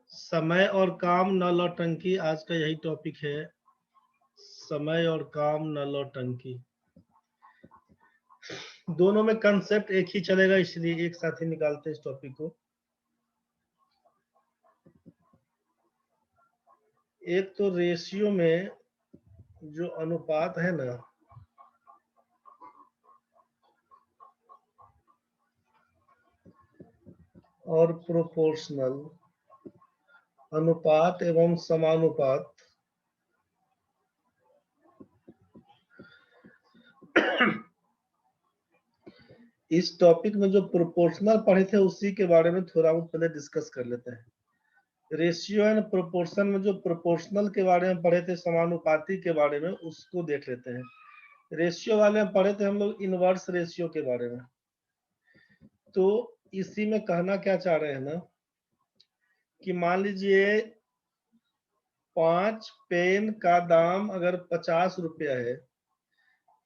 समय और काम न लौटंकी, आज का यही टॉपिक है, समय और काम न लौटंकी। दोनों में कंसेप्ट एक ही चलेगा, इसलिए एक साथ ही निकालते हैं इस टॉपिक को। एक तो रेशियो में जो अनुपात है ना, और प्रोपोर्शनल, अनुपात एवं समानुपात, इस टॉपिक में जो प्रोपोर्शनल पढ़े थे उसी के बारे में थोड़ा बहुत पहले डिस्कस कर लेते हैं। रेशियो एंड प्रोपोर्शन में जो प्रोपोर्शनल के बारे में पढ़े थे, समानुपाती के बारे में, उसको देख लेते हैं। रेशियो वाले में पढ़े थे हम लोग इनवर्स रेशियो के बारे में। तो इसी में कहना क्या चाह रहे हैं ना, कि मान लीजिए 5 पेन का दाम अगर 50 रुपया है,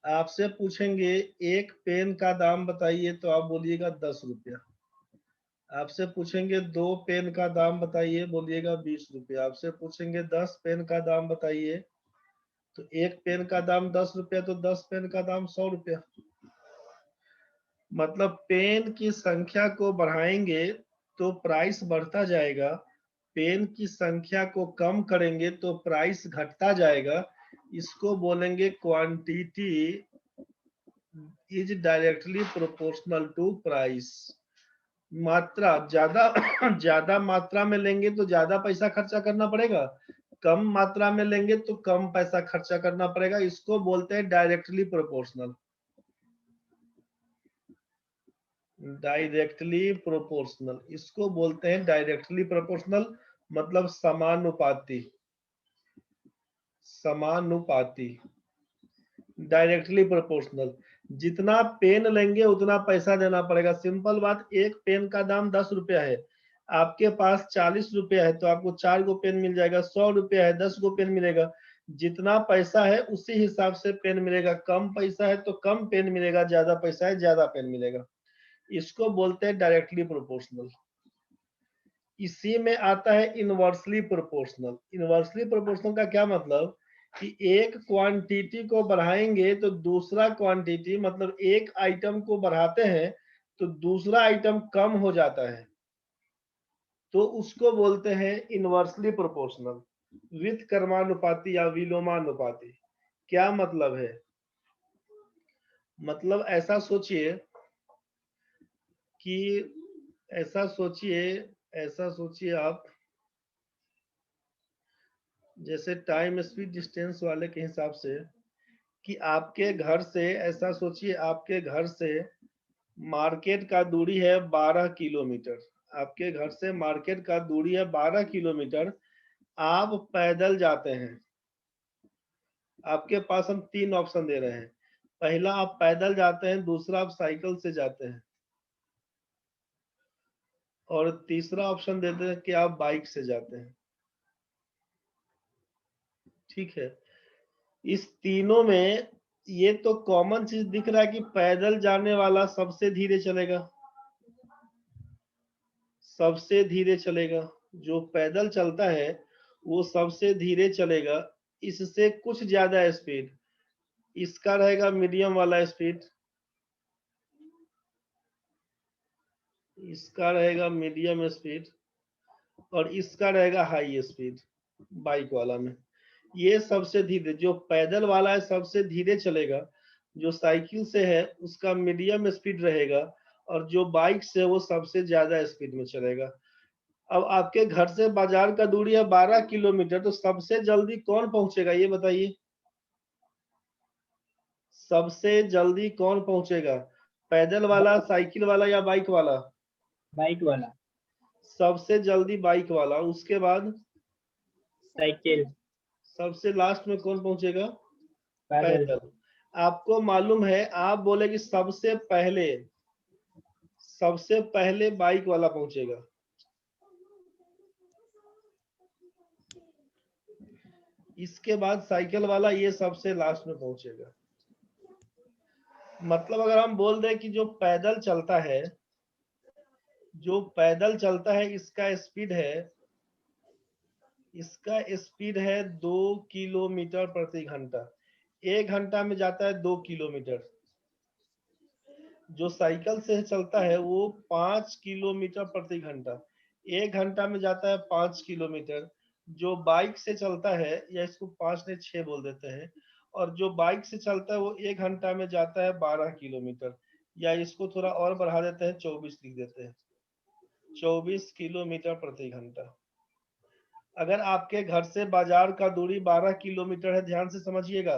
आपसे पूछेंगे एक पेन का दाम बताइए, तो आप बोलिएगा 10 रुपया। आपसे पूछेंगे 2 पेन का दाम बताइए, बोलिएगा 20 रुपया। आपसे पूछेंगे 10 पेन का दाम बताइए, तो एक पेन का दाम 10 रुपया, तो 10 पेन का दाम 100 रुपया। मतलब पेन की संख्या को बढ़ाएंगे तो प्राइस बढ़ता जाएगा, पेन की संख्या को कम करेंगे तो प्राइस घटता जाएगा। इसको बोलेंगे quantity is directly proportional to price. मात्रा ज्यादा मात्रा में लेंगे तो ज्यादा पैसा खर्चा करना पड़ेगा, कम मात्रा में लेंगे तो कम पैसा खर्चा करना पड़ेगा। इसको बोलते हैं डायरेक्टली प्रोपोर्शनल। डायरेक्टली प्रोपोर्शनल, इसको बोलते हैं डायरेक्टली प्रोपोर्शनल, मतलब समानुपाती। समानुपाती, डायरेक्टली प्रोपोर्शनल। जितना पेन लेंगे उतना पैसा देना पड़ेगा। सिंपल बात, एक पेन का दाम 10 रुपया है, आपके पास 40 रुपया है, तो आपको 4 गो पेन मिल जाएगा। 100 रुपया है, 10 गो पेन मिलेगा। जितना पैसा है उसी हिसाब से पेन मिलेगा। कम पैसा है तो कम पेन मिलेगा, ज्यादा पैसा है ज्यादा पेन मिलेगा। इसको बोलते हैं डायरेक्टली प्रोपोर्शनल। इसी में आता है इनवर्सली प्रोपोर्शनल। इनवर्सली प्रोपोर्शनल का क्या मतलब, कि एक क्वांटिटी को बढ़ाएंगे तो दूसरा क्वांटिटी, मतलब एक आइटम को बढ़ाते हैं तो दूसरा आइटम कम हो जाता है, तो उसको बोलते हैं इनवर्सली प्रोपोर्शनल। विथ कर्मानुपाती या विलोमानुपाती। क्या मतलब है, मतलब ऐसा सोचिए कि ऐसा सोचिए आप, जैसे टाइम स्पीड डिस्टेंस वाले के हिसाब से, कि आपके घर से, ऐसा सोचिए आपके घर से मार्केट का दूरी है 12 किलोमीटर। आपके घर से मार्केट का दूरी है 12 किलोमीटर। आप पैदल जाते हैं। आपके पास हम 3 ऑप्शन दे रहे हैं। पहला, आप पैदल जाते हैं। दूसरा, आप साइकिल से जाते हैं। और तीसरा ऑप्शन देते हैं कि आप बाइक से जाते हैं। ठीक है, इस तीनों में ये तो कॉमन चीज दिख रहा है कि पैदल जाने वाला सबसे धीरे चलेगा। सबसे धीरे चलेगा, जो पैदल चलता है वो सबसे धीरे चलेगा। इससे कुछ ज्यादा स्पीड इसका रहेगा मीडियम वाला स्पीड, इसका रहेगा मीडियम स्पीड, और इसका रहेगा हाई स्पीड बाइक वाला में। ये सबसे धीरे, जो पैदल वाला है सबसे धीरे चलेगा, जो साइकिल से है उसका मीडियम स्पीड रहेगा, और जो बाइक से वो सबसे ज्यादा स्पीड में चलेगा। अब आपके घर से बाजार का दूरी है 12 किलोमीटर, तो सबसे जल्दी कौन पहुंचेगा ये बताइए। सबसे जल्दी कौन पहुंचेगा, पैदल वाला, साइकिल वाला या बाइक वाला? बाइक वाला। सबसे जल्दी बाइक वाला। उसके बाद साइकिल। सबसे लास्ट में कौन पहुंचेगा? पैदल। पैदल। आपको मालूम है, आप बोले कि सबसे पहले बाइक वाला पहुंचेगा। इसके बाद साइकिल वाला, ये सबसे लास्ट में पहुंचेगा। मतलब अगर हम बोल दें कि जो पैदल चलता है जो पैदल चलता है इसका स्पीड है 2 किलोमीटर प्रति घंटा। 1 घंटा में जाता है 2 किलोमीटर। जो साइकिल से चलता है वो 5 किलोमीटर प्रति घंटा। 1 घंटा में जाता है 5 किलोमीटर। जो बाइक से चलता है, या इसको 5 नहीं 6 बोल देते हैं, और जो बाइक से चलता है वो 1 घंटा में जाता है 12 किलोमीटर, या इसको थोड़ा और बढ़ा देते हैं 24 लिख देते हैं, 24 किलोमीटर प्रति घंटा। अगर आपके घर से बाजार का दूरी 12 किलोमीटर है, ध्यान से समझिएगा,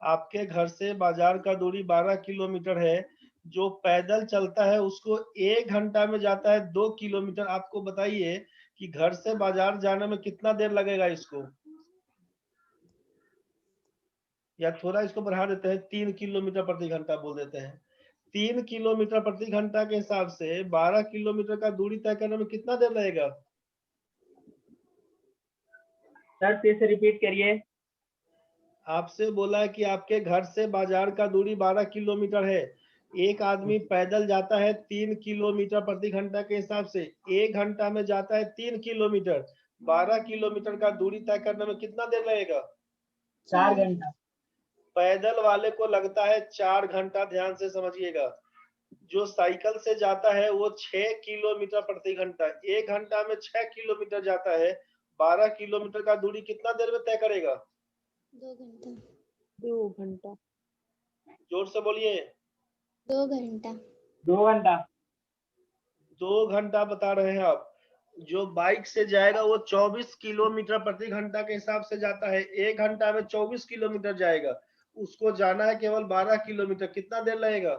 आपके घर से बाजार का दूरी 12 किलोमीटर है, जो पैदल चलता है उसको 1 घंटा में जाता है 2 किलोमीटर। आपको बताइए कि घर से बाजार जाने में कितना देर लगेगा इसको, या थोड़ा इसको बढ़ा देते हैं 3 किलोमीटर प्रति घंटा बोल देते हैं। 3 किलोमीटर प्रति घंटा के हिसाब से 12 किलोमीटर का दूरी तय करने में कितना देर लगेगा? सर फिर से रिपीट करिए। आपसे बोला है कि आपके घर से बाजार का दूरी 12 किलोमीटर है, एक आदमी पैदल जाता है 3 किलोमीटर प्रति घंटा के हिसाब से, 1 घंटा में जाता है 3 किलोमीटर। 12 किलोमीटर का दूरी तय करने में कितना देर लगेगा? 4 घंटा। पैदल वाले को लगता है 4 घंटा। ध्यान से समझिएगा, जो साइकिल से जाता है वो 6 किलोमीटर प्रति घंटा, 1 घंटा में 6 किलोमीटर जाता है। 12 किलोमीटर का दूरी कितना देर में तय करेगा? 2 घंटा। 2 घंटा। जोर से बोलिए। 2 घंटा। 2 घंटा। 2 घंटा बता रहे हैं आप। जो बाइक से जाएगा वो 24 किलोमीटर प्रति घंटा के हिसाब से जाता है, 1 घंटा में 24 किलोमीटर जाएगा, उसको जाना है केवल 12 किलोमीटर। कितना देर लगेगा?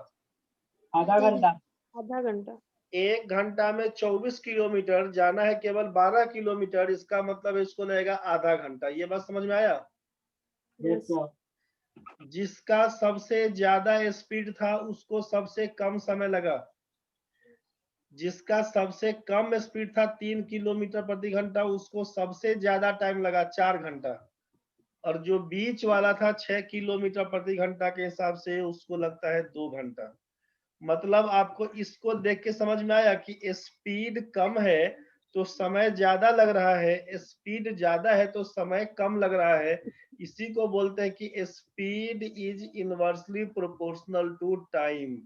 आधा घंटा। आधा घंटा। 1 घंटा में 24 किलोमीटर जाना है केवल 12 किलोमीटर, इसका मतलब इसको लगेगा आधा घंटा। ये बात समझ में आया? Yes sir. जिसका सबसे ज्यादा स्पीड था उसको सबसे कम समय लगा, जिसका सबसे कम स्पीड था 3 किलोमीटर प्रति घंटा उसको सबसे ज्यादा टाइम लगा 4 घंटा, और जो बीच वाला था 6 किलोमीटर प्रति घंटा के हिसाब से उसको लगता है 2 घंटा। मतलब आपको इसको देख के समझ में आया कि स्पीड कम है तो समय ज्यादा लग रहा है, स्पीड ज्यादा है तो समय कम लग रहा है। इसी को बोलते हैं कि speed is inversely proportional to time.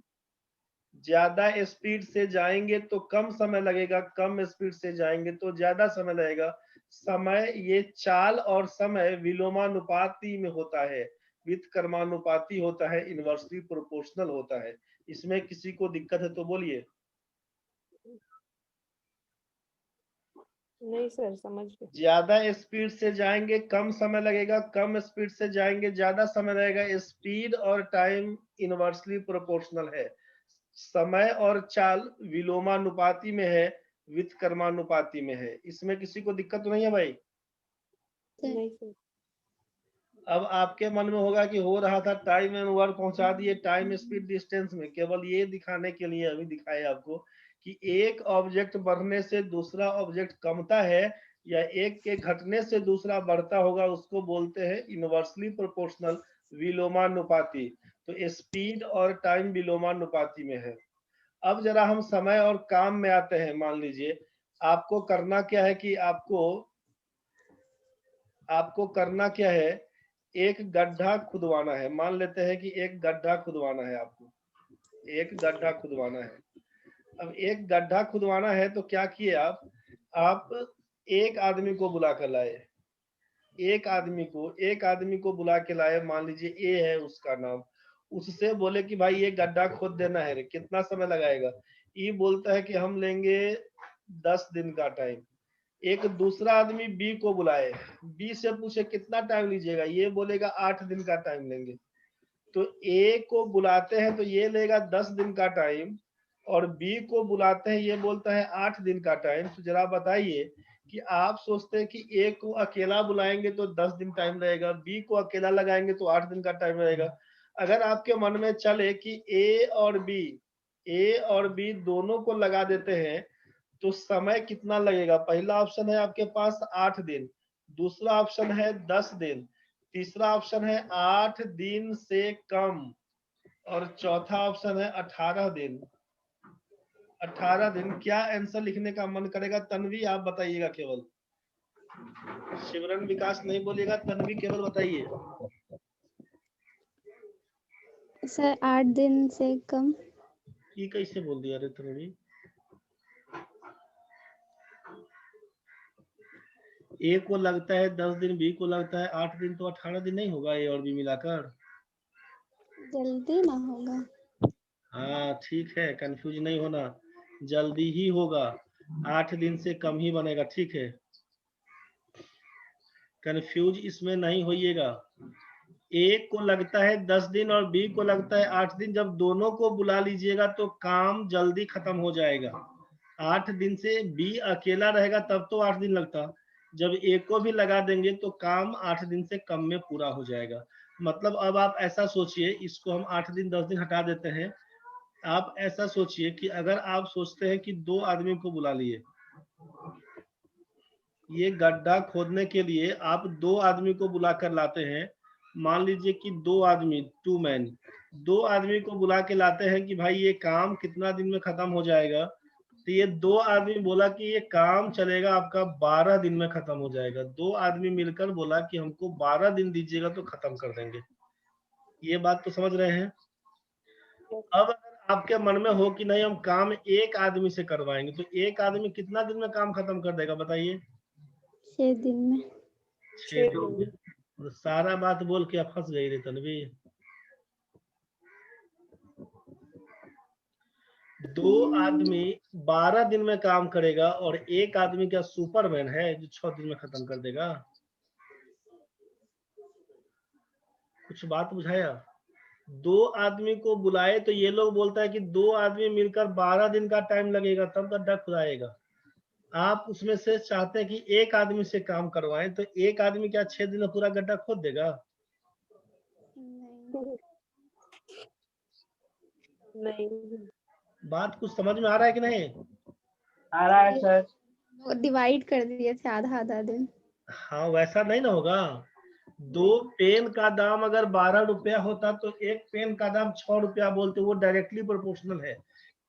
ज्यादा स्पीड से जाएंगे तो कम समय लगेगा, कम स्पीड से जाएंगे तो ज्यादा समय लगेगा। समय, ये चाल और समय विलोमानुपाती में होता है, व्युत्क्रमानुपाती होता है, इनवर्सली प्रोपोर्शनल होता है। इसमें किसी को दिक्कत है तो बोलिए। नहीं सर, समझ गए। ज्यादा स्पीड से जाएंगे कम समय लगेगा, कम स्पीड से जाएंगे ज्यादा समय लगेगा। स्पीड और टाइम इनवर्सली प्रोपोर्शनल है। समय और चाल विलोमानुपाती में है, व्युत्क्रमानुपाती में है। इसमें किसी को दिक्कत तो नहीं है भाई? नहीं सर। अब आपके मन में होगा कि हो रहा था टाइम एंड वर्क पहुंचा दिए टाइम स्पीड डिस्टेंस में। केवल ये दिखाने के लिए अभी दिखाए आपको कि एक ऑब्जेक्ट बढ़ने से दूसरा ऑब्जेक्ट कमता है, या एक के घटने से दूसरा बढ़ता होगा, उसको बोलते हैं इनवर्सली प्रोपोर्शनल, विलोमानुपाती। तो स्पीड और टाइम विलोमानुपाती में है। अब जरा हम समय और काम में आते हैं। मान लीजिए आपको करना क्या है कि आपको करना क्या है, एक गड्ढा खुदवाना है। मान लेते हैं कि एक गड्ढा खुदवाना है, आपको एक गड्ढा खुदवाना है। अब एक गड्ढा खुदवाना है तो क्या किए आप एक आदमी को बुला कर लाए, एक आदमी को बुला के लाए। मान लीजिए ए है उसका नाम। उससे बोले कि भाई ये गड्ढा खोद देना है रे, कितना समय लगाएगा? ये बोलता है कि हम लेंगे 10 दिन का टाइम। एक दूसरा आदमी बी को बुलाए, बी से पूछे कितना टाइम लीजिएगा, ये बोलेगा 8 दिन का टाइम लेंगे। तो ए को बुलाते हैं तो ये लेगा 10 दिन का टाइम, और बी को बुलाते हैं ये बोलता है 8 दिन का टाइम। तो जरा बताइए कि आप सोचते हैं कि ए को अकेला बुलाएंगे तो 10 दिन टाइम लगेगा, बी को अकेला लगाएंगे तो 8 दिन का टाइम लगेगा। अगर आपके मन में चले कि ए और बी दोनों को लगा देते हैं तो समय कितना लगेगा? पहला ऑप्शन है आपके पास 8 दिन, दूसरा ऑप्शन है 10 दिन, तीसरा ऑप्शन है 8 दिन से कम, और चौथा ऑप्शन है 18 दिन। 18 दिन। क्या आंसर लिखने का मन करेगा? तन्वी आप बताइएगा केवल, शिवरन विकास नहीं बोलिएगा, तन्वी केवल बताइए। सर 8 दिन से कम। ये कैसे बोल दिया रे तन्वी? ए को लगता है 10 दिन, बी को लगता है 8 दिन, तो 18 दिन नहीं होगा ए और बी मिलाकर? जल्दी ना होगा। हाँ ठीक है, कंफ्यूज नहीं होना, जल्दी ही होगा, 8 दिन से कम ही बनेगा, ठीक है, कंफ्यूज इसमें नहीं होइएगा। ए को लगता है 10 दिन और बी को लगता है 8 दिन, जब दोनों को बुला लीजिएगा तो काम जल्दी खत्म हो जाएगा। 8 दिन से बी अकेला रहेगा तब तो 8 दिन लगता, जब ए को भी लगा देंगे तो काम 8 दिन से कम में पूरा हो जाएगा। मतलब अब आप ऐसा सोचिए, इसको हम 8 दिन 10 दिन हटा देते हैं। आप ऐसा सोचिए कि अगर आप सोचते हैं कि 2 आदमी को बुला लिए, ये गड्ढा खोदने के लिए आप 2 आदमी को बुला कर लाते हैं। मान लीजिए कि 2 आदमी, 2 मैन, 2 आदमी को बुला के लाते हैं कि भाई ये काम कितना दिन में खत्म हो जाएगा, तो ये 2 आदमी बोला कि ये काम चलेगा आपका 12 दिन में खत्म हो जाएगा। 2 आदमी मिलकर बोला कि हमको 12 दिन दीजिएगा तो खत्म कर देंगे। ये बात तो समझ रहे हैं? अब अगर आपके मन में हो कि नहीं हम काम एक आदमी से करवाएंगे, तो एक आदमी कितना दिन में काम खत्म कर देगा बताइए? 6 दिन में। 6 दिन में। तो सारा बात बोल के फंस गई रे तन्वी। 2 आदमी 12 दिन में काम करेगा और एक आदमी क्या सुपरमैन है जो 6 दिन में खत्म कर देगा? कुछ बात बुझाया? 2 आदमी को बुलाए तो ये लोग बोलता है कि 2 आदमी मिलकर 12 दिन का टाइम लगेगा तब गड्ढा खुदाएगा। आप उसमें से चाहते हैं कि एक आदमी से काम करवाएं, तो एक आदमी क्या 6 दिन में पूरा गड्ढा खोद देगा? नहीं। नहीं। बात कुछ समझ में आ रहा है कि नहीं? आ रहा है सर। वो डिवाइड कर दिए थे आधा आधा दिन। हाँ वैसा नहीं ना होगा। 2 पेन का दाम अगर 12 रुपया होता तो एक पेन का दाम 6 रुपया बोलते, वो डायरेक्टली प्रोपोर्शनल है।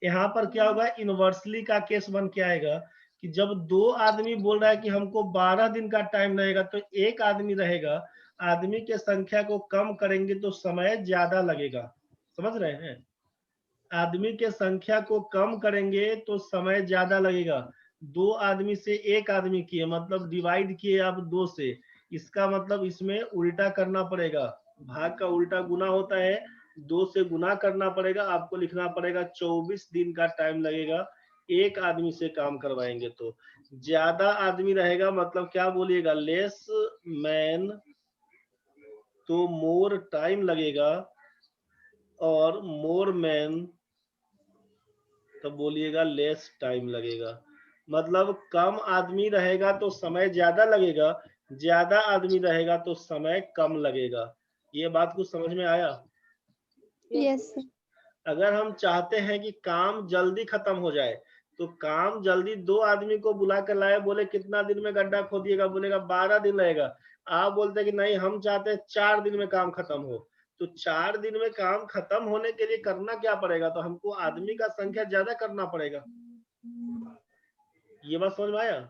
यहाँ पर क्या होगा, इनवर्सली का केस बन के आएगा कि जब 2 आदमी बोल रहा है कि हमको 12 दिन का टाइम लगेगा, तो एक आदमी रहेगा, आदमी के संख्या को कम करेंगे तो समय ज्यादा लगेगा। समझ रहे हैं? आदमी के संख्या को कम करेंगे तो समय ज्यादा लगेगा। 2 आदमी से एक आदमी किए मतलब डिवाइड किए आप 2 से, इसका मतलब इसमें उल्टा करना पड़ेगा, भाग का उल्टा गुना होता है, 2 से गुना करना पड़ेगा, आपको लिखना पड़ेगा 24 दिन का टाइम लगेगा एक आदमी से काम करवाएंगे तो। ज्यादा आदमी रहेगा मतलब क्या बोलिएगा, लेस मैन तो मोर टाइम लगेगा, और मोर मैन तो बोलिएगा लेस टाइम लगेगा। मतलब कम आदमी रहेगा तो समय ज्यादा लगेगा, ज्यादा आदमी रहेगा तो समय कम लगेगा। ये बात कुछ समझ में आया? यस। अगर हम चाहते हैं कि काम जल्दी खत्म हो जाए तो काम जल्दी 2 आदमी को बुला कर लाए, बोले कितना दिन में गड्ढा खोदिएगा, बोलेगा 12 दिन लगेगा। आप बोलते हैं कि नहीं हम चाहते हैं 4 दिन में काम खत्म हो, तो 4 दिन में काम खत्म होने के लिए करना क्या पड़ेगा, तो हमको आदमी का संख्या ज्यादा करना पड़ेगा। ये बात समझ में आया?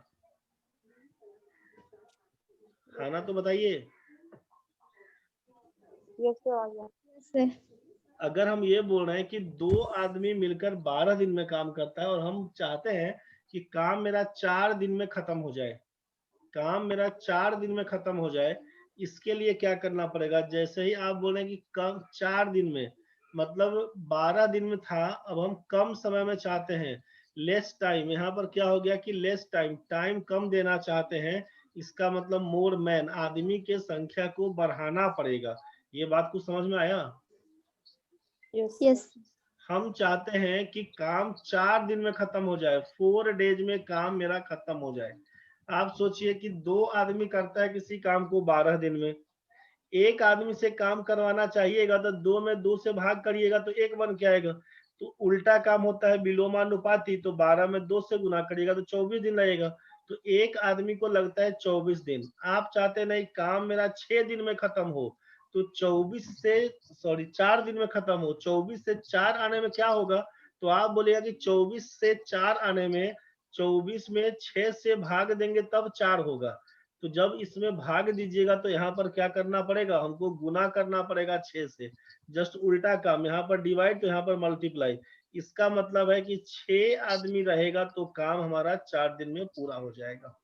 खाना तो बताइए। यस सर, आ गया। सर अगर हम ये बोल रहे हैं कि 2 आदमी मिलकर 12 दिन में काम करता है और हम चाहते हैं कि काम मेरा 4 दिन में खत्म हो जाए, काम मेरा 4 दिन में खत्म हो जाए, इसके लिए क्या करना पड़ेगा? जैसे ही आप बोले कि कम 4 दिन में, मतलब 12 दिन में था, अब हम कम समय में चाहते हैं, लेस टाइम। यहाँ पर क्या हो गया कि लेस टाइम, टाइम कम देना चाहते हैं, इसका मतलब मोर मैन, आदमी के संख्या को बढ़ाना पड़ेगा। ये बात कुछ समझ में आया? Yes yes. हम चाहते हैं कि काम 4 दिन में खत्म हो जाए, 4 डेज में काम मेरा खत्म हो जाए। आप सोचिए कि 2 आदमी करता है किसी काम को 12 दिन में, एक आदमी से काम करवाना चाहिएगा तो 2 में 2 से भाग करिएगा तो 1 बन के आएगा। तो उल्टा काम होता है विलोमानुपाती, तो 12 में 2 से गुना करिएगा तो 24 दिन लगेगा। तो एक आदमी को लगता है 24 दिन। आप चाहते नहीं काम मेरा 6 दिन में खत्म हो, तो 24 से 4 दिन में खत्म हो, 24 से 4 आने में क्या होगा, तो आप बोलेगा कि 24 से 4 आने में 24 में 6 से भाग देंगे तब 4 होगा। तो जब इसमें भाग दीजिएगा तो यहाँ पर क्या करना पड़ेगा, हमको गुना करना पड़ेगा 6 से। जस्ट उल्टा काम, यहाँ पर डिवाइड तो यहाँ पर मल्टीप्लाई। इसका मतलब है कि 6 आदमी रहेगा तो काम हमारा 4 दिन में पूरा हो जाएगा।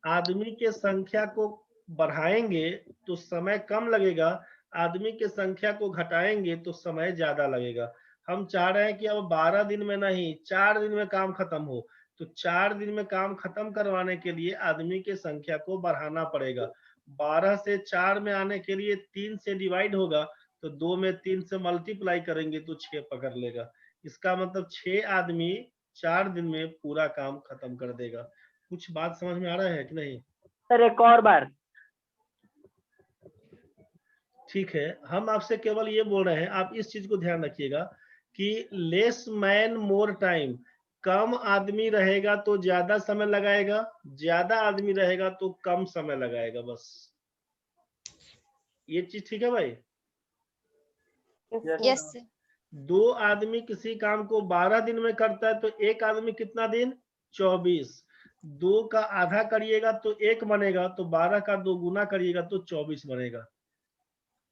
आदमी के संख्या को बढ़ाएंगे तो समय कम लगेगा, आदमी के संख्या को घटाएंगे तो समय ज्यादा लगेगा। हम चाह रहे हैं कि अब 12 दिन में नहीं 4 दिन में काम खत्म हो, तो 4 दिन में काम खत्म करवाने के लिए आदमी के संख्या को बढ़ाना पड़ेगा। 12 से 4 में आने के लिए 3 से डिवाइड होगा, तो 2 में 3 से मल्टीप्लाई करेंगे तो 6 पकड़ लेगा। इसका मतलब 6 आदमी 4 दिन में पूरा काम खत्म कर देगा। कुछ बात समझ में आ रहा है कि नहीं? सर एक और बार। ठीक है, हम आपसे केवल ये बोल रहे हैं, आप इस चीज को ध्यान रखिएगा कि लेस मैन मोर टाइम, कम आदमी रहेगा तो ज्यादा समय लगाएगा, ज्यादा आदमी रहेगा तो कम समय लगाएगा, बस ये चीज ठीक है भाई? Yes sir. 2 आदमी किसी काम को 12 दिन में करता है तो एक आदमी कितना दिन? 24। 2 का आधा करिएगा तो 1 बनेगा, तो 12 का 2 गुना करिएगा तो 24 बनेगा।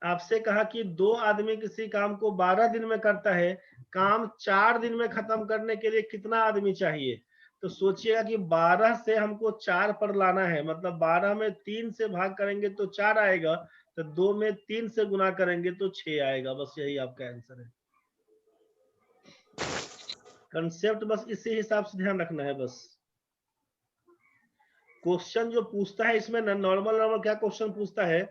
आपसे कहा कि 2 आदमी किसी काम को 12 दिन में करता है, काम 4 दिन में खत्म करने के लिए कितना आदमी चाहिए? तो सोचिएगा कि 12 से हमको 4 पर लाना है, मतलब 12 में 3 से भाग करेंगे तो 4 आएगा, तो 2 में 3 से गुना करेंगे तो 6 आएगा। बस यही आपका आंसर है। कंसेप्ट बस इसी हिसाब से ध्यान रखना है। बस क्वेश्चन जो पूछता है इसमें नॉर्मल क्या क्वेश्चन पूछता है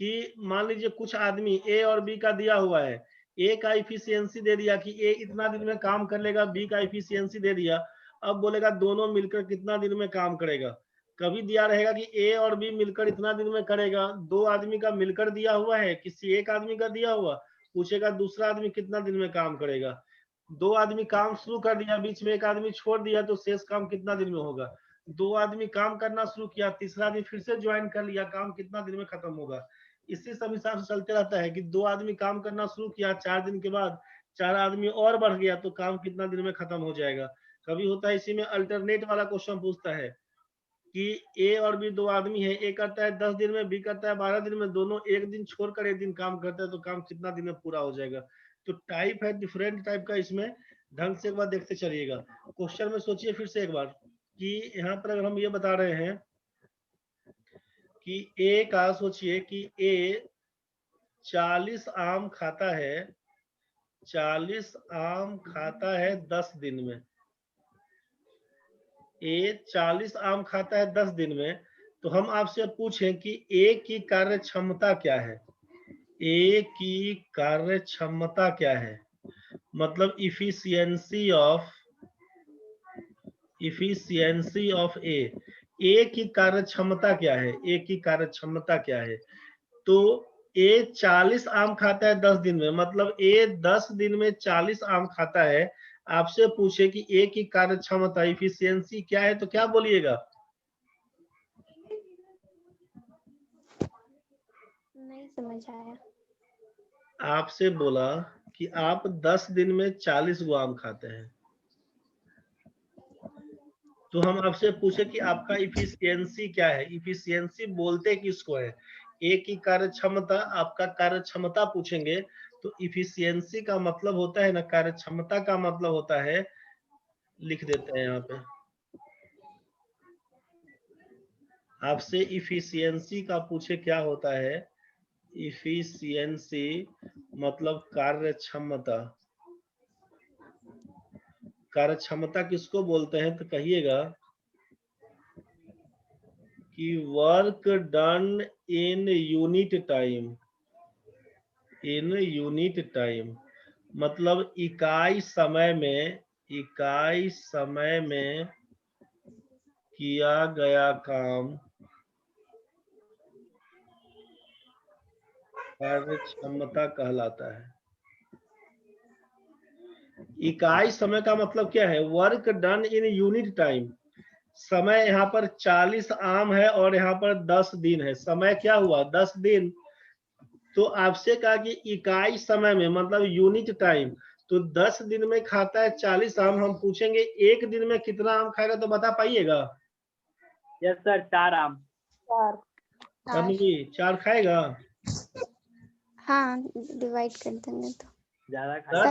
कि मान लीजिए कुछ आदमी ए और बी का दिया हुआ है, ए का इफिशियंसी दे दिया कि ए इतना दिन में काम कर लेगा, बी का इफिशियंसी दे दिया। अब बोलेगा दोनों मिलकर कितना दिन में काम करेगा। कभी दिया रहेगा कि ए और बी मिलकर इतना दिन में करेगा, 2 आदमी का मिलकर दिया हुआ है, किसी एक आदमी का दिया हुआ, पूछेगा दूसरा आदमी कितना दिन में काम करेगा। 2 आदमी काम शुरू कर दिया, बीच में एक आदमी छोड़ दिया, तो शेष काम कितना दिन में होगा। 2 आदमी काम करना शुरू किया, तीसरा आदमी फिर से ज्वाइन कर लिया, काम कितना दिन में खत्म होगा। इसी सब हिसाब से चलते रहता है कि 2 आदमी काम करना शुरू किया, 4 दिन के बाद 4 आदमी और बढ़ गया तो काम कितना दिन में खत्म हो जाएगा। कभी होता है इसी में अल्टरनेट वाला क्वेश्चन पूछता है कि ए और बी 2 आदमी है, ए करता है 10 दिन में, बी करता है 12 दिन में, दोनों एक दिन छोड़कर एक दिन काम करते हैं, तो काम कितना दिन में पूरा हो जाएगा। तो टाइप है डिफरेंट टाइप का, इसमें ढंग से एक बार देखते चलिएगा। क्वेश्चन में सोचिए फिर से एक बार कि यहाँ पर अगर हम ये बता रहे हैं कि ए का, सोचिए कि ए 40 आम खाता है, 40 आम खाता है 10 दिन में। ए 40 आम खाता है 10 दिन में, तो हम आपसे पूछें कि ए की कार्य क्षमता क्या है। ए की कार्य क्षमता क्या है, मतलब इफिशियंसी ऑफ ए की कार्य क्षमता क्या है, ए की कार्य क्षमता क्या है। तो ए 40 आम खाता है 10 दिन में, मतलब ए 10 दिन में 40 आम खाता है। आपसे पूछे कि ए की कार्य क्षमता इफिशियंसी क्या है, तो क्या बोलिएगा? नहीं समझ आया। आपसे बोला कि आप 10 दिन में 40 गो आम खाते हैं, तो हम आपसे पूछे कि आपका इफिशियंसी क्या है। इफिशियंसी बोलते किसको है? ए की कार्य क्षमता, आपका कार्य क्षमता पूछेंगे तो इफिशियंसी का मतलब होता है ना, कार्य क्षमता का मतलब होता है, लिख देते हैं यहाँ पे, आपसे इफिशियंसी का पूछे क्या होता है। इफिशियंसी मतलब कार्य क्षमता। कार्य क्षमता किसको बोलते हैं, तो कहिएगा कि work done in unit time. In unit time मतलब इकाई समय में किया गया काम कार्य क्षमता कहलाता है। इकाई समय का मतलब क्या है? Work done in unit time. समय यहाँ पर 40 आम है और यहाँ पर 10 दिन है, समय क्या हुआ? 10 दिन। तो आपसे कहा कि इकाई समय में मतलब यूनिट टाइम, तो 10 दिन में खाता है 40 आम। हम पूछेंगे एक दिन में कितना आम खाएगा, तो बता पाइएगा? यस सर, 4 आम। 4 कभी 4 खाएगा? हाँ, डिवाइड कर देंगे तो ज्यादा खाएगा।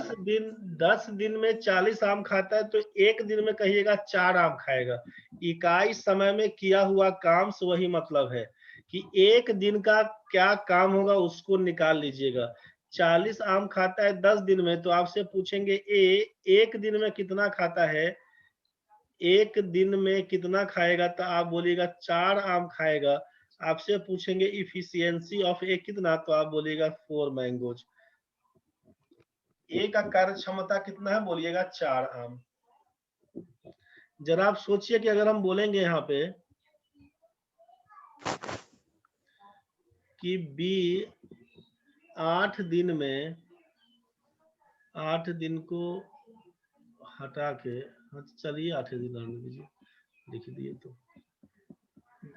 10 दिन में 40 आम खाता है, तो एक दिन में कहिएगा 4 आम खाएगा। इकाई समय में किया हुआ काम से वही मतलब है कि एक दिन का क्या काम होगा उसको निकाल लीजिएगा। 40 आम खाता है 10 दिन में, तो आपसे पूछेंगे एक दिन में कितना खाता है, एक दिन में कितना खाएगा, तो आप बोलिएगा 4 आम खाएगा। आपसे पूछेंगे इफिशियंसी ऑफ ए कितना, तो आप बोलिएगा 4 मैंगोज। ए का कार्य क्षमता कितना है, बोलिएगा 4 आम। जरा आप सोचिए कि अगर हम बोलेंगे यहाँ पे कि बी 8 दिन में, 8 दिन को हटा के, चलिए 8 दिन रहने दीजिए, लिख दिए। तो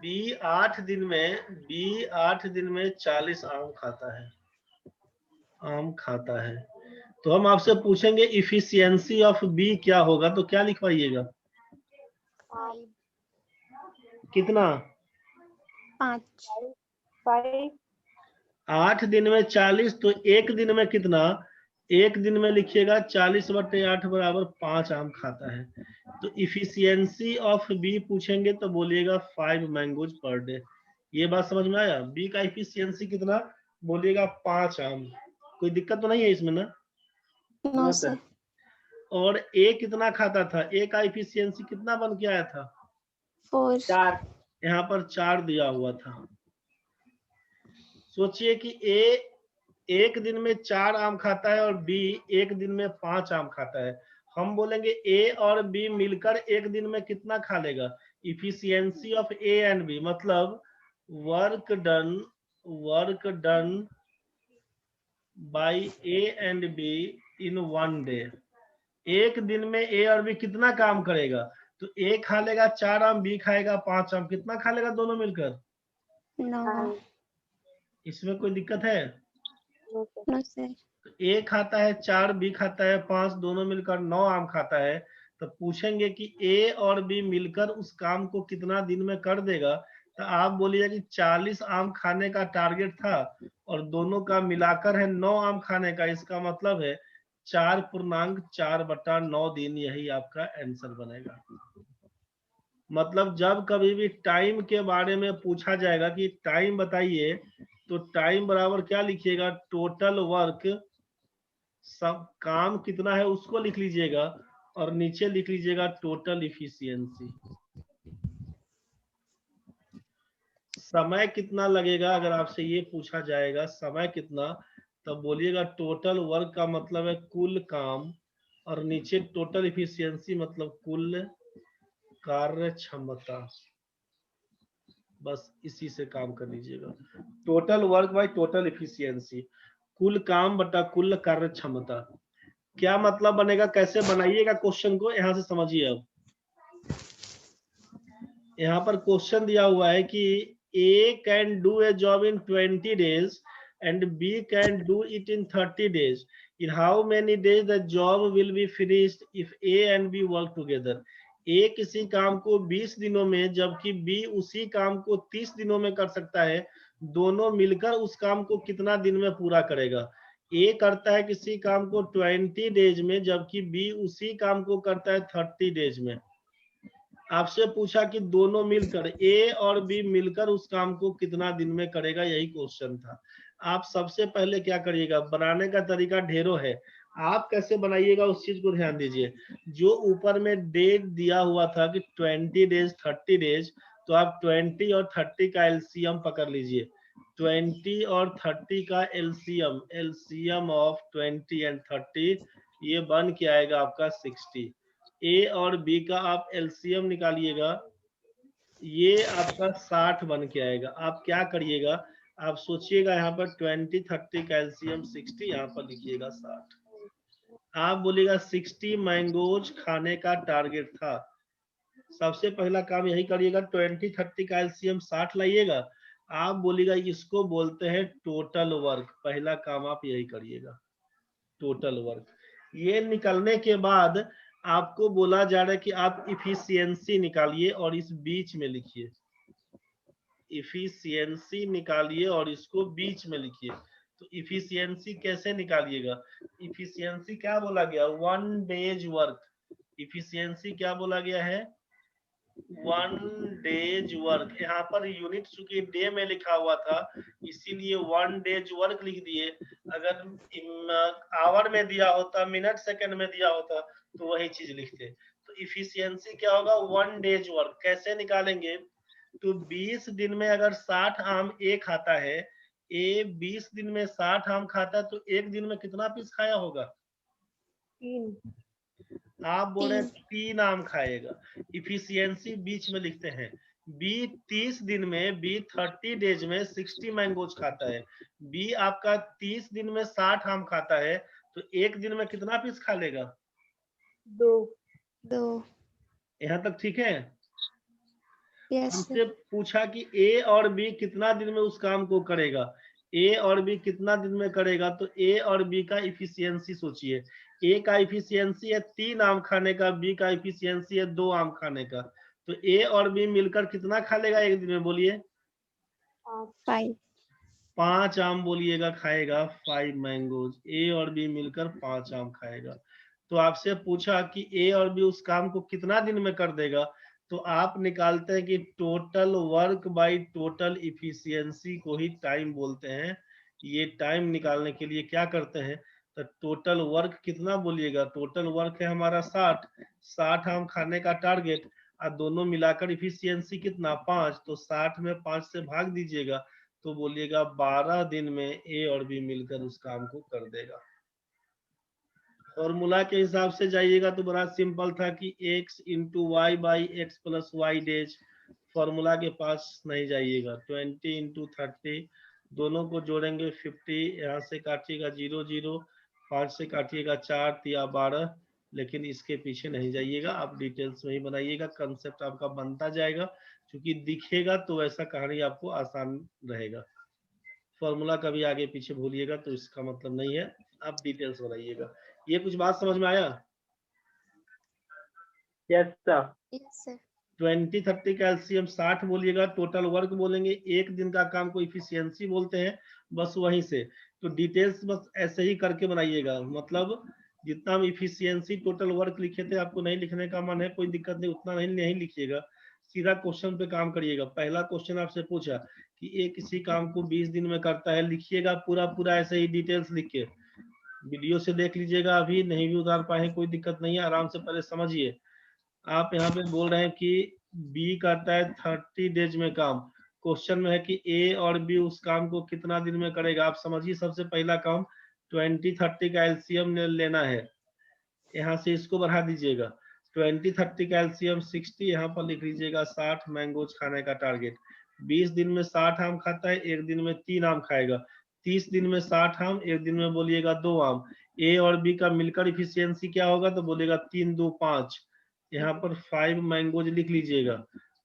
बी 8 दिन में 40 आम खाता है, आम खाता है। तो हम आपसे पूछेंगे इफिशियंसी ऑफ बी क्या होगा, तो क्या लिखवाइएगा? 5 कितना? 5 5 8 दिन में 40, तो एक दिन में कितना? एक दिन में लिखिएगा 40/8 बराबर 5 आम खाता है। तो इफिशियंसी ऑफ बी पूछेंगे तो बोलिएगा 5 मैंगोज पर डे। ये बात समझ में आया? बी का इफिशियंसी कितना, बोलिएगा 5 आम। कोई दिक्कत तो नहीं है इसमें ना? No sir. और ए कितना खाता था? ए का इफिशियंसी कितना बन के आया था? 4 4। यहाँ पर 4 दिया हुआ था। सोचिए कि ए एक दिन में 4 आम खाता है और बी एक दिन में 5 आम खाता है। हम बोलेंगे ए और बी मिलकर एक दिन में कितना खा लेगा? Efficiency of A and B मतलब work done by A and B in 1 day. एक दिन में ए और बी कितना काम करेगा? तो ए खा लेगा 4 आम, बी खाएगा 5 आम। कितना खा लेगा दोनों मिलकर? 9 इसमें कोई दिक्कत है? No sir. ए खाता है 4, बी खाता है 5, दोनों मिलकर 9 आम खाता है। तो पूछेंगे कि ए और बी मिलकर उस काम को कितना दिन में कर देगा, तो आप बोलिए कि 40 आम खाने का टारगेट था और दोनों का मिलाकर है 9 आम खाने का। इसका मतलब है 4.4/9 दिन, यही आपका आंसर बनेगा। मतलब जब कभी भी टाइम के बारे में पूछा जाएगा कि टाइम बताइए, तो टाइम बराबर क्या लिखिएगा? टोटल वर्क, सब काम कितना है उसको लिख लीजिएगा और नीचे लिख लीजिएगा टोटल इफिशियंसी। समय कितना लगेगा अगर आपसे ये पूछा जाएगा समय कितना, तब बोलिएगा टोटल वर्क का मतलब है कुल काम, और नीचे टोटल इफिशियंसी मतलब कुल कार्य क्षमता। बस इसी से काम कर लीजिएगा। Total work by total efficiency, कुल काम बटा कुल कार्य क्षमता। क्या मतलब बनेगा, कैसे बनाइएगा क्वेश्चन को, यहां से समझिए। अब यहाँ पर क्वेश्चन दिया हुआ है कि A can do a job in 20 days and B can do it in 30 days। In how many days the job will be finished if A and B work together. A किसी काम को 20 दिनों में, जबकि बी उसी काम को 30 दिनों में कर सकता है। दोनों मिलकर उस काम को कितना दिन में पूरा करेगा? ए करता है किसी काम को 20 डेज में, जबकि बी उसी काम को करता है 30 डेज में। आपसे पूछा कि दोनों मिलकर, ए और बी मिलकर उस काम को कितना दिन में करेगा, यही क्वेश्चन था। आप सबसे पहले क्या करिएगा, बनाने का तरीका ढेरों है, आप कैसे बनाइएगा उस चीज को ध्यान दीजिए। जो ऊपर में डेट दिया हुआ था कि 20 डेज 30 डेज, तो आप 20 और 30 का एलसीएम पकड़ लीजिए। 20 और 30 का एलसीएम ऑफ 20 एंड 30, ये बन के आएगा आपका 60। ए और बी का आप एलसीएम निकालिएगा, ये आपका 60 बन के आएगा। आप क्या करिएगा, आप सोचिएगा यहाँ पर 20 30 का एलसीएम 60, यहाँ पर लिखिएगा 60। आप बोलिएगा 60 मैंगोज खाने का टारगेट था। सबसे पहला काम यही करिएगा, 20 30 का एलसीएम 60 लाइएगा। आप बोलिएगा इसको बोलते हैं टोटल वर्क। पहला काम आप यही करिएगा, टोटल वर्क। ये निकलने के बाद आपको बोला जा रहा है कि आप इफिशियंसी निकालिए और इस बीच में लिखिए। इफिशियंसी निकालिए और इसको बीच में लिखिए। तो इफिशियंसी कैसे निकालिएगा? इफिशियंसी क्या बोला गया? 1 डेज वर्क। इफिशियंसी क्या बोला गया है? 1 डेज वर्क। यहाँ पर यूनिट चूंकि डे में लिखा हुआ था इसीलिए 1 डेज वर्क लिख दिए। अगर आवर में दिया होता, मिनट सेकंड में दिया होता तो वही चीज लिखते। तो इफिशियंसी क्या होगा? 1 डेज वर्क। कैसे निकालेंगे? तो 20 दिन में अगर 60 आम ए खाता है, ए 20 दिन में 60 आम खाता है तो एक दिन में कितना पीस खाया होगा? 3। आप बोल रहे हैं 3 आम खाएगा। इफिशियंसी बीच में लिखते हैं। बी 30 दिन में, बी 30 डेज में 60 मैंगोज खाता है। बी आपका 30 दिन में 60 आम खाता है तो एक दिन में कितना पीस खा लेगा? 2। 2 यहाँ तक ठीक है? यस हमसे पूछा कि ए और बी कितना दिन में उस काम को करेगा। ए और बी कितना दिन में करेगा? तो ए और बी का इफिशियंसी सोचिए। ए का इफिशियंसी है 3 आम खाने का, बी का इफिशियंसी है 2 आम खाने का। तो ए और बी मिलकर कितना खा लेगा एक दिन में? बोलिए। 5 5 आम बोलिएगा खाएगा। 5 मैंगोज। ए और बी मिलकर 5 आम खाएगा। तो आपसे पूछा कि ए और बी उस काम को कितना दिन में कर देगा, तो आप निकालते हैं कि total work by total efficiency को ही टाइम बोलते हैं। ये टाइम निकालने के लिए क्या करते हैं? तो टोटल वर्क कितना बोलिएगा? टोटल वर्क है हमारा 60 आम खाने का टारगेट और दोनों मिलाकर इफिशियंसी कितना? 5। तो 60 में 5 से भाग दीजिएगा तो बोलिएगा 12 दिन में ए और बी मिलकर उस काम को कर देगा। फॉर्मूला के हिसाब से जाइएगा तो बड़ा सिंपल था कि x into y by x plus y days. Formula के पास नहीं जाइएगा। 20 इंटू 30 दोनों को जोड़ेंगे 50। यहाँ से काटिएगा 0 0, 5 से काटिएगा 4 या 12। लेकिन इसके पीछे नहीं जाइएगा, आप डिटेल्स में ही बनाइएगा। कंसेप्ट आपका बनता जाएगा, क्योंकि दिखेगा तो वैसा कहानी आपको आसान रहेगा। फॉर्मूला कभी आगे पीछे भूलिएगा तो इसका मतलब नहीं है, आप डिटेल्स बनाइएगा। ये कुछ बात समझ में आया? Yes sir. यस सर 20 30 का एलसीएम 60 बोलिएगा, टोटल वर्क बोलेंगे, एक दिन का काम को इफिशियंसी बोलते हैं। बस वहीं से तो डिटेल्स बस ऐसे ही करके बनाइएगा। मतलब जितना हम इफिशियंसी टोटल वर्क लिखे थे, आपको नहीं लिखने का मन है कोई दिक्कत नहीं, उतना नहीं लिखिएगा, सीधा क्वेश्चन पे काम करिएगा। पहला क्वेश्चन आपसे पूछा कि ये किसी काम को 20 दिन में करता है, लिखिएगा पूरा पूरा ऐसे ही डिटेल्स लिख के। वीडियो से देख लीजिएगा, अभी नहीं भी उतार पाए कोई दिक्कत नहीं है, आराम से पहले समझिए। आप यहाँ पे बोल रहे हैं कि बी करता है 30 डेज में काम। क्वेश्चन में है कि ए और बी उस काम को कितना दिन में करेगा। आप समझिए, सबसे पहला काम 20 30 का एलसीएम लेना है। यहाँ से इसको बढ़ा दीजिएगा। 20 30 का एलसीएम 60, यहाँ पर लिख लीजिएगा 60 मैंगोज खाने का टारगेट। 20 दिन में 60 आम खाता है, एक दिन में 3 आम खाएगा। 30 दिन में 60 आम, एक दिन में बोलिएगा 2 आम। ए और बी का मिलकर इफिशियंसी क्या होगा? तो बोलेगा 3 2 5। यहाँ पर 5 मैंगोज लिख लीजिएगा।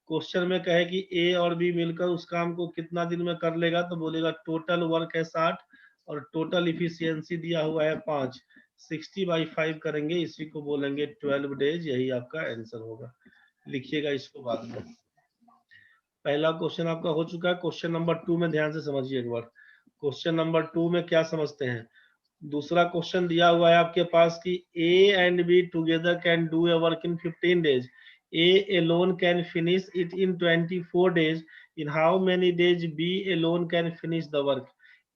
क्वेश्चन में कहे कि ए और बी मिलकर उस काम को कितना दिन में कर लेगा, तो बोलेगा टोटल वर्क है 60 और टोटल इफिशियंसी दिया हुआ है 5। 60/5 करेंगे, इसी को बोलेंगे 12 डेज। यही आपका आंसर होगा। लिखिएगा इसको बाद में। पहला क्वेश्चन आपका हो चुका है। क्वेश्चन नंबर 2 में ध्यान से समझिए एक बार। क्वेश्चन नंबर 2 में क्या समझते हैं? दूसरा क्वेश्चन दिया हुआ है आपके पास कि A and B together can do a work in 15 days. A alone can finish it in 24 days. In how many days B alone can finish the work.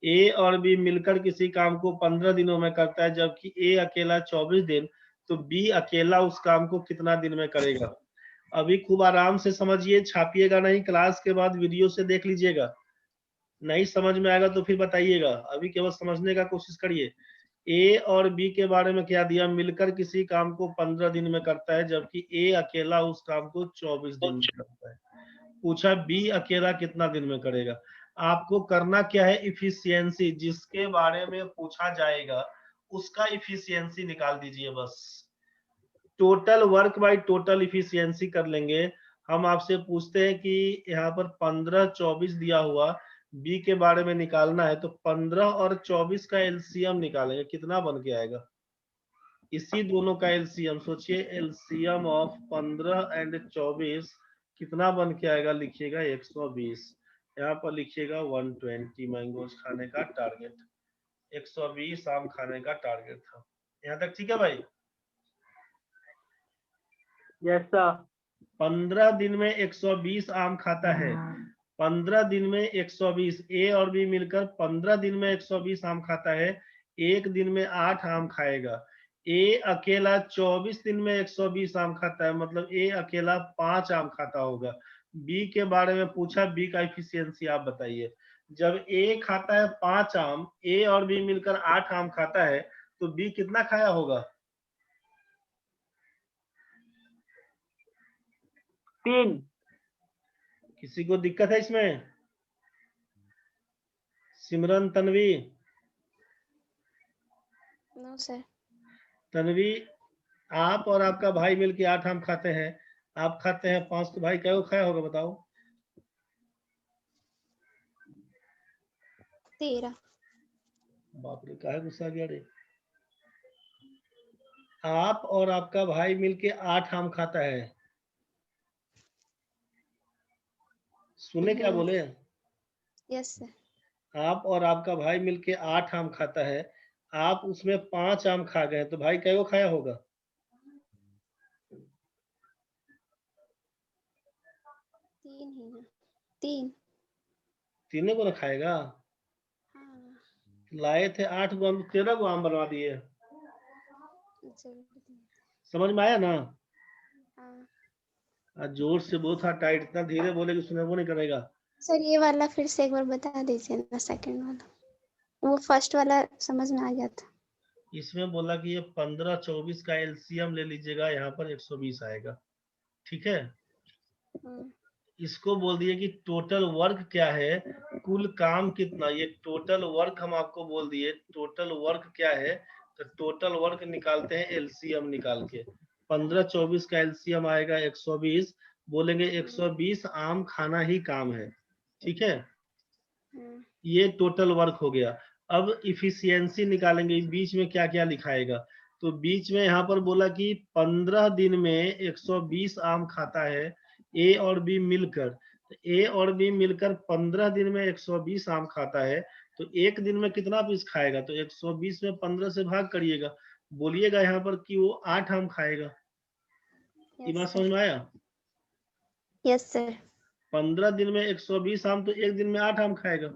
A और बी मिलकर किसी काम को 15 दिनों में करता है, जबकि ए अकेला 24 दिन। तो बी अकेला उस काम को कितना दिन में करेगा? अभी खूब आराम से समझिए, छापिएगा नहीं, क्लास के बाद वीडियो से देख लीजिएगा। नहीं समझ में आएगा तो फिर बताइएगा, अभी केवल समझने का कोशिश करिए। ए और बी के बारे में क्या दिया? मिलकर किसी काम को 15 दिन में करता है, जबकि ए अकेला उस काम को 24 दिन में करता है। पूछा बी अकेला कितना दिन में करेगा। आपको करना क्या है? इफिशियंसी जिसके बारे में पूछा जाएगा उसका इफिशियंसी निकाल दीजिए बस। Total work by total efficiency कर लेंगे। हम आपसे पूछते हैं कि यहाँ पर 15 24 दिया हुआ, बी के बारे में निकालना है, तो 15 और 24 का एलसीएम निकालेंगे, कितना बन के आएगा? इसी दोनों का एलसीएम सोचिए, एलसीएम ऑफ 15 एंड 24 कितना बन के आएगा, लिखिएगा 120। यहाँ पर लिखिएगा 120 मैंगोज खाने का टारगेट, 120 आम खाने का टारगेट था। यहाँ तक ठीक है भाई? Yes sir. 15 दिन में 120 आम खाता है, 15 दिन में 120, ए और बी मिलकर 15 दिन में 120 आम खाता है, एक दिन में 8 आम खाएगा। ए अकेला 24 दिन में 120 आम खाता है, मतलब ए अकेला 5 आम खाता होगा। बी के बारे में पूछा, बी का एफिशिएंसी आप बताइए। जब ए खाता है 5 आम, ए और बी मिलकर 8 आम खाता है, तो बी कितना खाया होगा? 3। किसी को दिक्कत है इसमें? सिमरन, तन्वी? No sir. तन्वी, आप और आपका भाई मिलके 8 आम खाते हैं, आप खाते हैं 5, तो भाई क्या खाया होगा बताओ? 13। बाप रे, काहे गुस्सा गया रे? आप और आपका भाई मिलके 8 आम खाता है, सुने क्या बोले? Yes sir. आप और आपका भाई मिलके 8 आम खाता है, आप उसमें 5 आम खा गए, तो भाई क्या खाया होगा? 3 ही ना। 3। तीनों को ना खाएगा? हाँ। लाए थे 8 गो आम, 13 गो आम बनवा दिए। जल्दी। समझ में आया ना? हाँ जोर से बोल, था टाइट, इतना धीरे बोले कि सुने वो नहीं करेगा। सर, ये वाला फिर से एक बार बता दीजिए ना, सेकंड वाला। वो फर्स्ट वाला समझ में आ गया था। इसमें बोला कि ये 15-24 का एलसीएम ले लीजिएगा, यहाँ पर 120 आएगा, ठीक है? इसको बोल दिए कि टोटल वर्क क्या है, कुल काम कितना, ये टोटल वर्क हम आपको बोल दिए, टोटल वर्क क्या है, तो टोटल वर्क निकालते हैं एलसीएम निकाल के। 15-24 का एलसीएम आएगा 120, बोलेंगे 120 आम खाना ही काम है, ठीक है? ये टोटल वर्क हो गया। अब इफिशियंसी निकालेंगे, बीच में क्या क्या लिखाएगा, तो बीच में यहाँ पर बोला कि 15 दिन में 120 आम खाता है ए और बी मिलकर, तो ए और बी मिलकर 15 दिन में 120 आम खाता है, तो एक दिन में कितना पीस खाएगा, तो 120 में 15 से भाग करिएगा, बोलिएगा यहाँ पर कि वो 8 आम खाएगा। ये बात समझ में आया? Yes sir. 15 दिन में 120 आम, तो एक दिन में 8 आम खाएगा।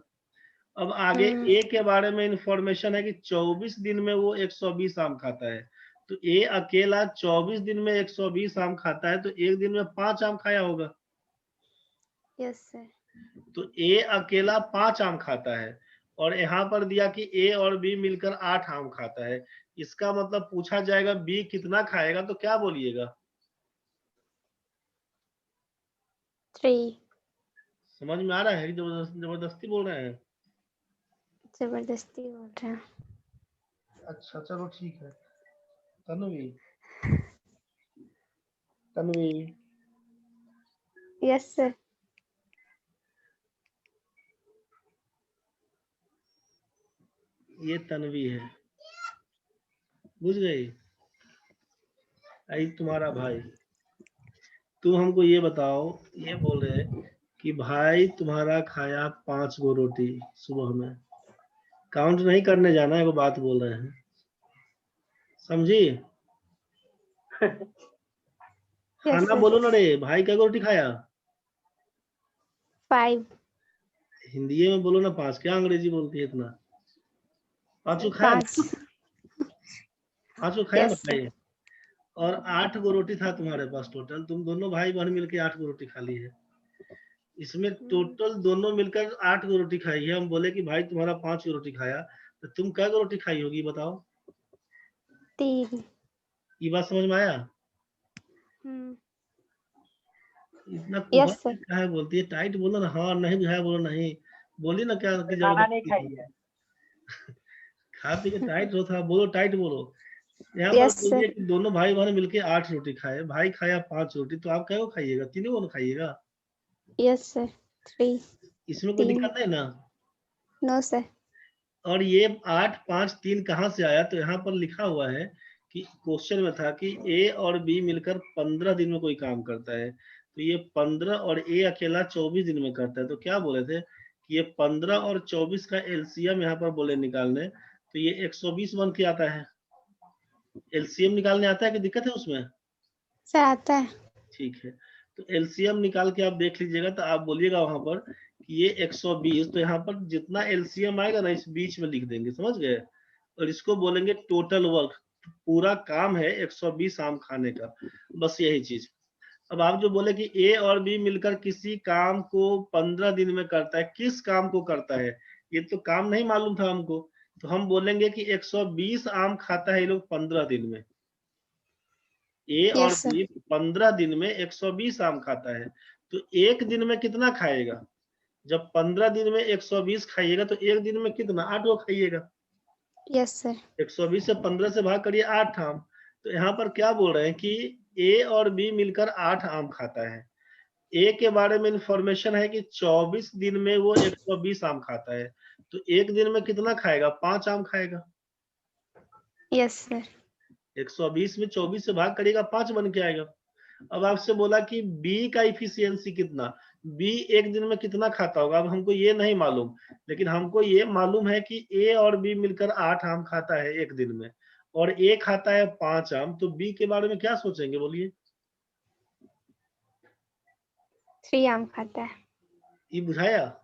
अब आगे ए के बारे में इंफॉर्मेशन है कि 24 दिन में वो 120 आम खाता है, तो ए अकेला 24 दिन में 120 आम खाता है, तो एक दिन में 5 आम खाया होगा। Yes sir. तो ए अकेला 5 आम खाता है, और यहाँ पर दिया कि ए और बी मिलकर 8 आम खाता है। इसका मतलब पूछा जाएगा बी कितना खाएगा, तो क्या बोलिएगा? 3। समझ में आ रहा है कि जबरदस्ती बोल रहे हैं? जबरदस्ती बोल रहे हैं। अच्छा चलो ठीक है। Tanvi, Tanvi, yes sir. ये तन्वी है, बुझ गई? आई तुम्हारा भाई। तुम हमको ये बताओ, ये बोल रहे कि भाई तुम्हारा खाया 5 गो रोटी सुबह में, काउंट नहीं करने जाना है, वो बात बोल रहे हैं, समझी? खाना बोलो ना रे, भाई क्या रोटी खाया? 5। हिंदी में बोलो ना 5, क्या अंग्रेजी बोलती है इतना? 5 खाया? 5 खाया ना भाई? और 8 गो रोटी था तुम्हारे पास टोटल, तुम दोनों भाई बहन मिलकर 8 गो रोटी खा ली है। इसमें टोटल दोनों मिलकर 8 गो रोटी खाई है। हम बोले कि भाई तुम्हारा 5 गो रोटी खाया, तो तुम क्या गो रोटी खाई होगी बताओ? 3। ये बात समझ में आया? इतना यस सर। क्या है बोलती है, टाइट बोलो ना, हाँ नहीं बुझाया बोलो नहीं, बोली ना क्या कि खाना नहीं खाई है। खा पी के टाइट होता, बोलो टाइट बोलो। यहाँ Yes, पर बोलिए कि दोनों भाई बहन मिलके 8 रोटी खाए, भाई खाया 5 रोटी, तो आप क्या खाइएगा? 3 को खाइएगा? Yes sir. 3। इसमें कोई दिक्कत नहीं ना? No sir. और ये 8, 5, 3 कहाँ से आया, तो यहाँ पर लिखा हुआ है कि क्वेश्चन में था कि ए और बी मिलकर 15 दिन में कोई काम करता है, तो ये 15 और ए अकेला 24 दिन में करता है, तो क्या बोले थे कि ये 15 और 24 का एलसीएम यहाँ पर बोले निकालने, तो ये 120 बन के आता है। एलसीएम निकालने आता है कि दिक्कत है उसमें? सर आता है। ठीक है, तो एलसीएम निकाल के आप देख लीजिएगा, तो आप बोलिएगा वहां पर कि ये 120, तो यहाँ पर जितना एलसीएम आएगा ना इस बीच में लिख देंगे, समझ गए, और इसको बोलेंगे टोटल वर्क। पूरा काम है 120 आम खाने का, बस यही चीज। अब आप जो बोले कि ए और बी मिलकर किसी काम को 15 दिन में करता है, किस काम को करता है, ये तो काम नहीं मालूम था हमको, तो हम बोलेंगे कि 120 आम खाता है ये लोग 15 दिन में। ए और यस सर। बी 15 दिन में 120 आम खाता है, तो एक दिन में कितना खाएगा? जब 15 दिन में 120 खाइएगा तो एक दिन में कितना? 8 गो खाइएगा। Yes sir. 120 से 15 से भाग करिए 8 आम। तो यहाँ पर क्या बोल रहे हैं कि ए और बी मिलकर 8 आम खाता है। ए के बारे में इंफॉर्मेशन है कि 24 दिन में वो 120 आम खाता है, तो एक दिन में कितना खाएगा? 5 आम खाएगा। Yes sir. 120 में 24 से भाग करिएगा 5 बन के आएगा। अब आपसे बोला कि बी का इफिशियंसी कितना, बी एक दिन में कितना खाता होगा। अब हमको ये नहीं मालूम, लेकिन हमको ये मालूम है कि ए और बी मिलकर 8 आम खाता है एक दिन में, और ए खाता है 5 आम, तो बी के बारे में क्या सोचेंगे बोलिए? 3 आम खाता है। ये बुझाया?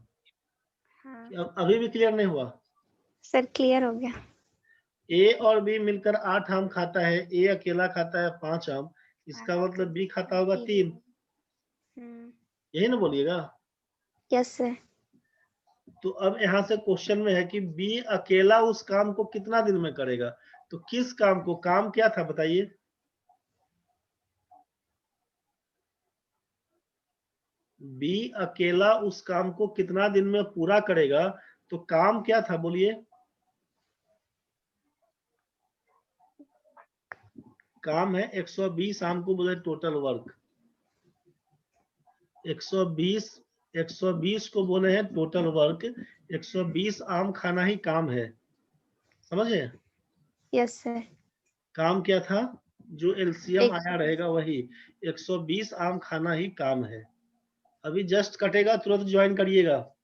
हाँ कि अभी भी क्लियर नहीं हुआ? सर क्लियर हो गया। ए और बी मिलकर 8 आम खाता है, ए अकेला खाता है 5 आम, इसका मतलब बी खाता होगा 3। यही ना बोलिएगा? Yes sir. तो अब यहाँ से क्वेश्चन में है कि बी अकेला उस काम को कितना दिन में करेगा, तो किस काम को? काम क्या था बताइए? बी अकेला उस काम को कितना दिन में पूरा करेगा, तो काम क्या था बोलिए? काम है 120 आम को बोले टोटल वर्क। 120 को बोले हैं टोटल वर्क। 120 आम खाना ही काम है, समझे? Yes sir. काम क्या था? जो एलसीएम आया 120। रहेगा वही 120 आम खाना ही काम है। अभी जस्ट कटेगा, तुरंत ज्वाइन करिएगा।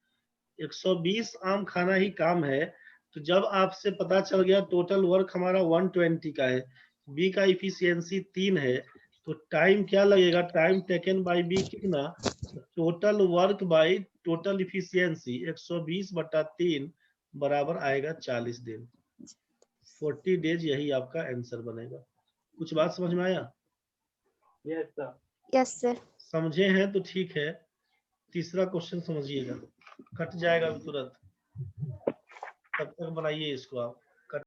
120 आम खाना ही काम है। तो जब आपसे पता चल गया टोटल वर्क हमारा 120 का है, बी का इफिशियंसी 3 है, तो टाइम क्या लगेगा? टाइम टेकन बाय बी कितना? Total work by total efficiency 120/3 बराबर आएगा 40 दिन। 40 डेज, यही आपका आंसर बनेगा। कुछ बात समझ में आया? Yes, sir. Yes sir. समझे हैं तो ठीक है। तीसरा क्वेश्चन समझिएगा, कट जाएगा तुरंत, तब तक बनाइए इसको आप।